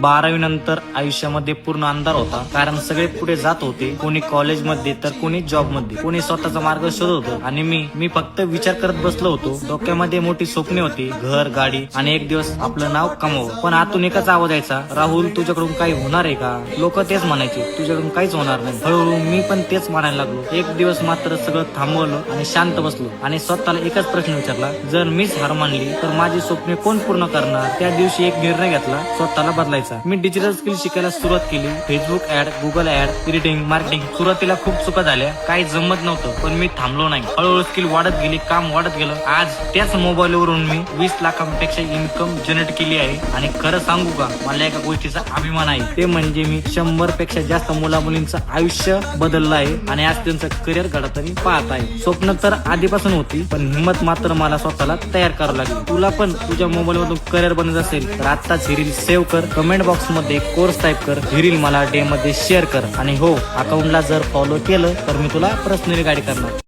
12वी नंतर आयुष्यामध्ये पूर्ण अंधार होता, कारण सगळे पुढे जात होते, कोणी कॉलेजमध्ये तर कोणी जॉब मध्ये, कोणी स्वतःचा मार्ग शोधत होतं आणि मी फक्त विचार करत बसलो होतो. डोक्यामध्ये मोठी स्वप्ने होती, घर, गाडी आणि एक दिवस आपलं नाव कमवावं. पण आतून एकच आवाज यायचा, राहुल तुझ्याकडून काही होणार आहे का? लोक तेच म्हणायचे, तुझ्याकडून काहीच होणार नाही. हळूहळू मी पण तेच म्हणायला लागलो. एक दिवस मात्र सगळं थांबवलं आणि शांत बसलो आणि स्वतःला एकच प्रश्न विचारला, जर मीच हार मानली तर माझी स्वप्ने कोण पूर्ण करणार? त्या दिवशी एक निर्णय घेतला, स्वतःला बदलायचा. मी डिजिटल स्किल शिकायला सुरुवात केली. Facebook ad, Google ad, editing, marketing. सुरुवातीला खूप चुका झाल्या, काही जमत नव्हतं, पण मी थांबलो नाही. हळूहळू स्किल वाढत गेली, काम वाढत गेलं. आज त्याच मोबाईलवरून मी 20 लाखांपेक्षा इन्कम जनरेट केली आहे. आणि खरं सांगू का, मला एका गोष्टीचा अभिमान आहे, ते म्हणजे मी 100 पेक्षा जास्त मुला मुलींचं आयुष्य बदललं आहे आणि आज त्यांचं करिअर घडताना पाहत आहे. स्वप्न तर आधीपासून होती, पण हिंमत मात्र मला स्वतःला तयार करावं लागली. तुला पण तुझ्या मोबाईल मधून करिअर बनत असेल तर आत्ताच ही रील सेव्ह कर, कमेंट बॉक्स मध्ये कोर्स टाईप कर, ही रील मला डे मध्ये शेअर कर आणि हो, अकाउंटला जर फॉलो केलं तर मी तुला पर्सनली गाईड करणार.